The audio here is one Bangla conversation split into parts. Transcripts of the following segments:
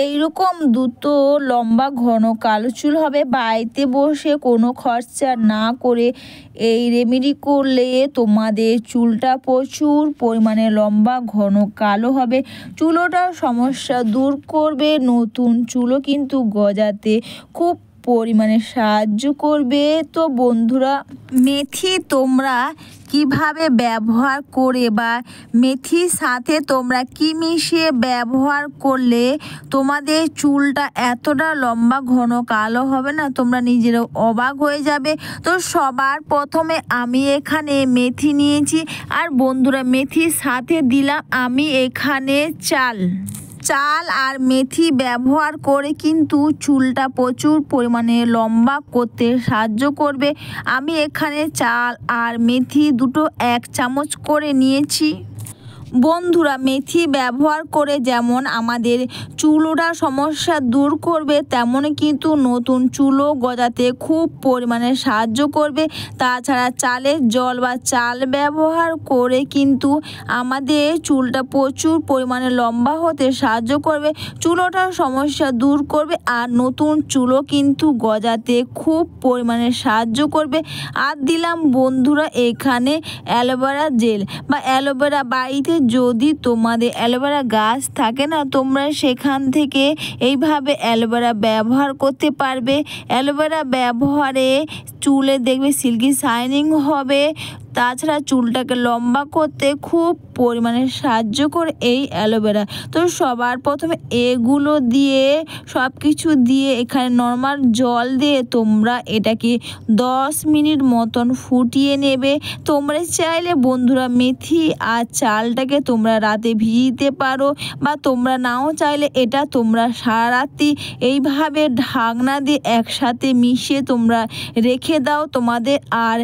এইরকম দ্রুত লম্বা ঘন কালো চুল হবে বাড়িতে বসে কোনো খরচা না করে। এই রেমেডি করলে তোমাদের চুলটা প্রচুর পরিমাণে লম্বা ঘন কালো হবে, চুলোটার সমস্যা দূর করবে, নতুন চুলও কিন্তু গজাতে খুব পরিমাণে সাহায্য করবে। তো বন্ধুরা, মেথি তোমরা কিভাবে ব্যবহার করে বা মেথির সাথে তোমরা কি মিশিয়ে ব্যবহার করলে তোমাদের চুলটা এতটা লম্বা ঘন কালো হবে না, তোমরা নিজেরাও অবাক হয়ে যাবে। তো সবার প্রথমে আমি এখানে মেথি নিয়েছি, আর বন্ধুরা মেথির সাথে দিলাম আমি এখানে চাল আর মেথি ব্যবহার করে কিন্তু চুলটা প্রচুর পরিমাণে লম্বা করতে সাহায্য করবে। আমি এখানে চাল আর মেথি দুটো 1 চামচ করে নিয়েছি। বন্ধুরা, মেথি ব্যবহার করে যেমন আমাদের চুলটা সমস্যা দূর করবে, তেমনই কিন্তু নতুন চুলও গজাতে খুব পরিমাণে সাহায্য করবে। তাছাড়া চালের জল বা চাল ব্যবহার করে কিন্তু আমাদের চুলটা প্রচুর পরিমাণে লম্বা হতে সাহায্য করবে, চুলটার সমস্যা দূর করবে, আর নতুন চুলও কিন্তু গজাতে খুব পরিমাণে সাহায্য করবে। আর দিলাম বন্ধুরা এখানে অ্যালোভেরা জেল বা অ্যালোভেরা। বাড়িতে যদি তোমাদের অ্যালোভেরা গাছ থাকে না, তোমরা সেখান থেকে এইভাবে অ্যালোভেরা ব্যবহার করতে পারবে। অ্যালোভেরা ব্যবহারে চুলে দেখবে সিল্কি শাইনিং হবে, তাছাড়া চুলটাকে লম্বা করতে খুব পরিমাণে সাহায্য করে এই অ্যালোভেরা। তো সবার প্রথমে এগুলো দিয়ে সব কিছু দিয়ে এখানে নর্মাল জল দিয়ে তোমরা এটাকে 10 মিনিট মতন ফুটিয়ে নেবে। তোমরা চাইলে বন্ধুরা মেথি আর চালটাকে তোমরা রাতে ভিজিয়ে পারো, বা তোমরা নাও চাইলে এটা তোমরা সারা রাতি এইভাবে ঢাকনা দিয়ে একসাথে মিশিয়ে তোমরা রেখে দাও। তোমাদের আর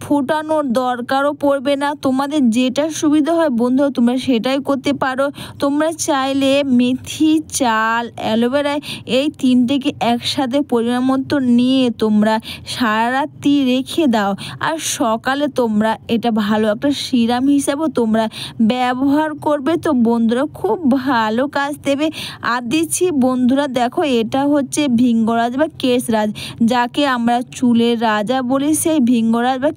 ফোটানোর দরকারও পড়বে না, তোমাদের যেটা সুবিধা হয় বন্ধু তোমরা সেটাই করতে পারো। তোমরা চাইলে মেথি, চাল, অ্যালোভেরা এই তিনটেকে একসাথে পরিমাণ মতো নিয়ে তোমরা সারা রাত্রি রেখে দাও, আর সকালে তোমরা এটা ভালো একটা সিরাম হিসাবেও তোমরা ব্যবহার করবে। তো বন্ধুরা খুব ভালো কাজ দেবে। আর দিচ্ছি বন্ধুরা, দেখো এটা হচ্ছে ভৃঙ্গরাজ বা কেশরাজ, যাকে আমরা চুলের রাজা বলি, সেই ভৃঙ্গরাজ বা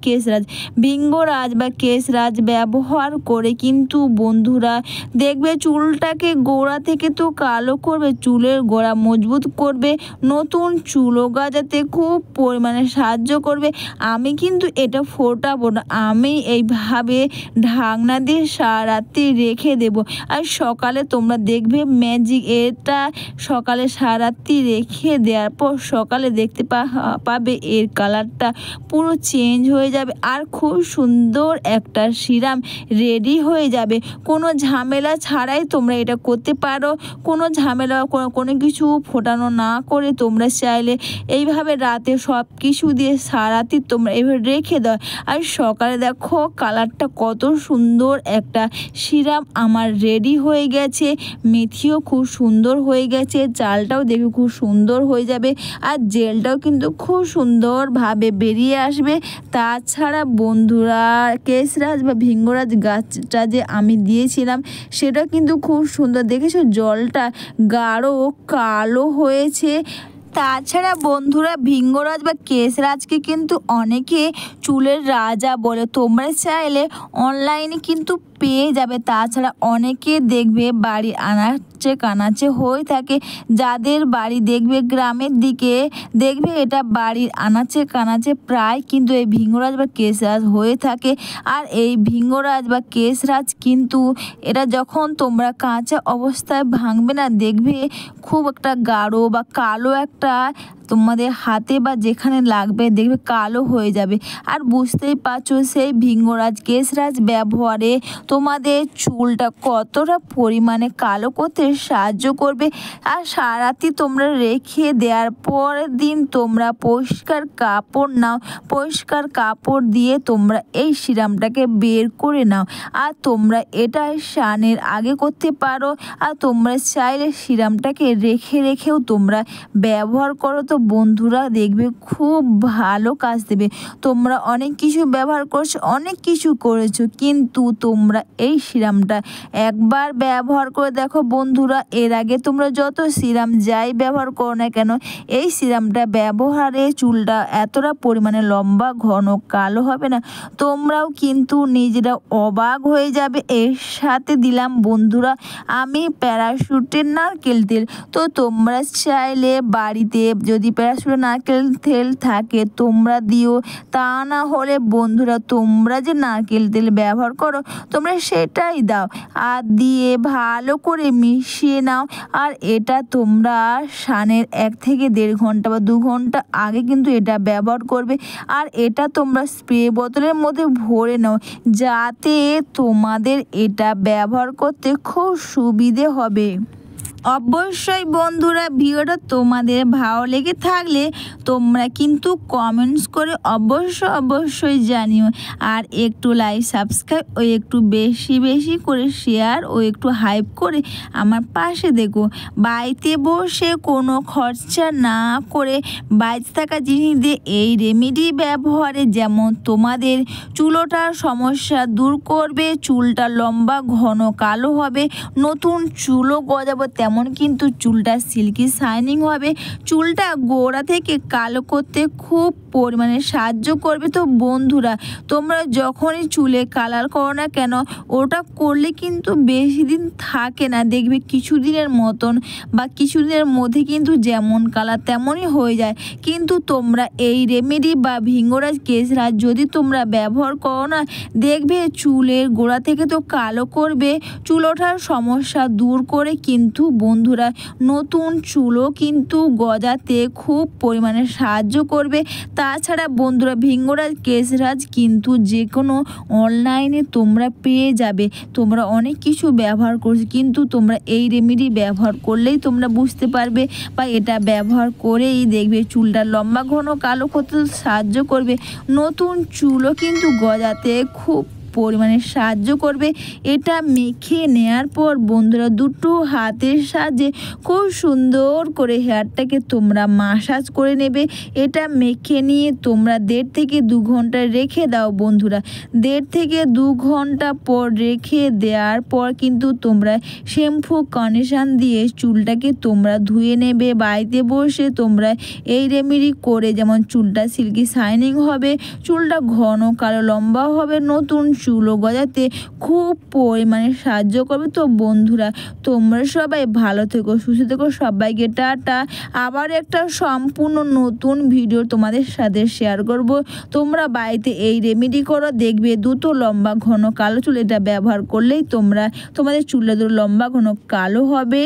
ভৃঙ্গরাজ বা কেশরাজ ব্যবহার করে কিন্তু বন্ধুরা দেখবে চুলটাকে গোড়া থেকে তো কালো করবে, চুলের গোড়া মজবুত করবে, নতুন চুলও গজাতে খুব পরিমাণে সাহায্য করবে। আমি কিন্তু এটা ফোটাবো না, আমি এইভাবে ঢাকনা দিয়ে সারা রাত্রি রেখে দেব, আর সকালে তোমরা দেখবে ম্যাজিক। এটা সকালে সারা রাত্রি রেখে দেওয়ার পর সকালে দেখতে পাবে এর কালারটা পুরো চেঞ্জ হয়ে যাবে, আর খুব সুন্দর একটা সিরাম রেডি হয়ে যাবে। কোনো ঝামেলা ছাড়াই তোমরা এটা করতে পারো, কোনো ঝামেলা কোনো কিছু ফোটানো না করে তোমরা চাইলে এইভাবে রাতে সব কিছু দিয়ে সারাতি তোমরা এইভাবে রেখে দাও, আর সকালে দেখো কালারটা কত সুন্দর একটা সিরাম আমার রেডি হয়ে গেছে। মেথিও খুব সুন্দর হয়ে গেছে, চালটাও দেখবে খুব সুন্দর হয়ে যাবে, আর জেলটাও কিন্তু খুব সুন্দরভাবে বেরিয়ে আসবে। তাছাড়া বন্ধুরা কেশরাজ বা ভৃঙ্গরাজ গাছটা যে আমি দিয়েছিলাম সেটা কিন্তু খুব সুন্দর, দেখেছো জলটা গাঢ় কালো হয়েছে। তাছাড়া বন্ধুরা ভৃঙ্গরাজ বা কেশরাজকে কিন্তু অনেকে চুলের রাজা বলে, তোমরা চাইলে অনলাইনে কিন্তু পেয়ে যাবে। তাছাড়া অনেকে দেখবে বাড়ি আনাচে কানাচে হয়ে থাকে, যাদের বাড়ি দেখবে গ্রামের দিকে, দেখবে এটা বাড়ির আনাচে কানাচে প্রায় কিন্তু এই ভৃঙ্গরাজ বা কেশরাজ হয়ে থাকে। আর এই ভৃঙ্গরাজ বা কেশরাজ কিন্তু এটা যখন তোমরা কাঁচা অবস্থায় ভাঙবে না, দেখবে খুব একটা গাঢ় বা কালো একটা তোমাদের হাতে বা যেখানে লাগবে দেখবে কালো হয়ে যাবে। আর বুঝতেই পারছো সেই ভৃঙ্গরাজ কেশরাজ ব্যবহারে তোমাদের চুলটা কতটা পরিমাণে কালো করতে সাহায্য করবে। আর সারা রাতি তোমরা রেখে দেওয়ার পরের দিন তোমরা পরিষ্কার কাপড় নাও, পরিষ্কার কাপড় দিয়ে তোমরা এই সিরামটাকে বের করে নাও, আর তোমরা এটা স্নানের আগে করতে পারো, আর তোমরা চাইলে সিরামটাকে রেখেও তোমরা ব্যবহার করো। তো বন্ধুরা দেখবে খুব ভালো কাজ দেবে। তোমরা অনেক কিছু ব্যবহার করছো, অনেক কিছু করেছো, কিন্তু তোমরা এই সিরামটা একবার ব্যবহার করে দেখো বন্ধুরা। এর আগে তোমরা যত সিরাম যাই ব্যবহার করো না কেন, এই সিরামটা ব্যবহারে চুলটা এতটা পরিমাণে লম্বা ঘন কালো হবে না, তোমরাও কিন্তু নিজেরা অবাক হয়ে যাবে। এর সাথে দিলাম বন্ধুরা আমি প্যারাশুটের নারকেল তেল। তো তোমরা চাইলে বাড়িতে যদি প্যারাশুটের নারকেল তেল থাকে তোমরা দিও, তা না হলে বন্ধুরা তোমরা যে নারকেল তেল ব্যবহার করো তোমরা সেটাই দাও, আর দিয়ে ভালো করে মিশিয়ে নাও। আর এটা তোমরা স্নানের 1 থেকে 1.5 ঘন্টা বা 2 ঘন্টা আগে কিন্তু এটা ব্যবহার করবে। আর এটা তোমরা স্প্রে বোতলের মধ্যে ভরে নাও, যাতে তোমাদের এটা ব্যবহার করতে খুব সুবিধে হবে। অবশ্যই বন্ধুরা ভিডিওটা তোমাদের ভালো লেগে থাকলে তোমরা কিন্তু কমেন্টস করে অবশ্যই জানিও। আর একটু লাইক সাবস্ক্রাইব ও একটু বেশি বেশি করে শেয়ার ও একটু হাইপ করে আমার পাশে দেখো। বাড়িতে বসে কোনো খরচা না করে বাড়িতে থাকা জিনিস দিয়ে এই রেমেডি ব্যবহারে যেমন তোমাদের চুলোটার সমস্যা দূর করবে, চুলটা লম্বা ঘন কালো হবে, নতুন চুলও গজাবে, তেমন কিন্তু চুলটা সিল্কি শাইনিং হবে, চুলটা গোড়া থেকে কালো করতে খুব পরিমাণে সাহায্য করবে। তো বন্ধুরা তোমরা যখনই চুলে কালার করো না কেন, ওটা করলে কিন্তু বেশি দিন থাকে না, দেখবে কিছুদিনের মতন বা কিছুদিনের মধ্যে কিন্তু যেমন কালার তেমনই হয়ে যায়। কিন্তু তোমরা এই রেমেডি বা ভিঙ্গরাজ কেশরাজ যদি তোমরা ব্যবহার করো না, দেখবে চুলের গোড়া থেকে তো কালো করবে, চুল ওঠার সমস্যা দূর করে কিন্তু বন্ধুরা নতুন চুলও কিন্তু গজাতে খুব পরিমাণে সাহায্য করবে। তাছাড়া বন্ধুরা ভিঙ্গরাজ কেশরাজ কিন্তু যে কোনো অনলাইনে তোমরা পেয়ে যাবে, তোমরা অনেক কিছু ব্যবহার করছো, কিন্তু তোমরা এই রেমেডি ব্যবহার করলেই তোমরা বুঝতে পারবে, বা এটা ব্যবহার করেই দেখবে চুলটা লম্বা ঘন কালো করতে সাহায্য করবে, নতুন চুলও কিন্তু গজাতে খুব পরিমাণে সাহায্য করবে। এটা মেখে নেওয়ার পর বন্ধুরা দুটো হাতের সাহায্যে খুব সুন্দর করে হেয়ারটাকে তোমরা মাসাজ করে নেবে। এটা মেখে নিয়ে তোমরা 1.5 থেকে 2 ঘন্টা রেখে দাও বন্ধুরা। 1.5 থেকে 2 ঘন্টা পর রেখে দেওয়ার পর কিন্তু তোমরা শ্যাম্পু কন্ডিশন দিয়ে চুলটাকে তোমরা ধুয়ে নেবে। বাড়িতে বসে তোমরা এই রেমেডি করে যেমন চুলটা সিল্কি শাইনিং হবে, চুলটা ঘন কালো লম্বা হবে, নতুন চুলও গজাতে খুব পরিমাণে সাহায্য করবে। তো বন্ধুরা তোমরা সবাই ভালো থেকো, সুস্থ থেকো, সবাইকে টাটা। আবার একটা সম্পূর্ণ নতুন ভিডিও তোমাদের সাথে শেয়ার করব। তোমরা বাড়িতে এই রেমেডি করো, দেখবে দ্রুত লম্বা ঘন কালো চুল এটা ব্যবহার করলেই তোমাদের চুলটা লম্বা ঘন কালো হবে।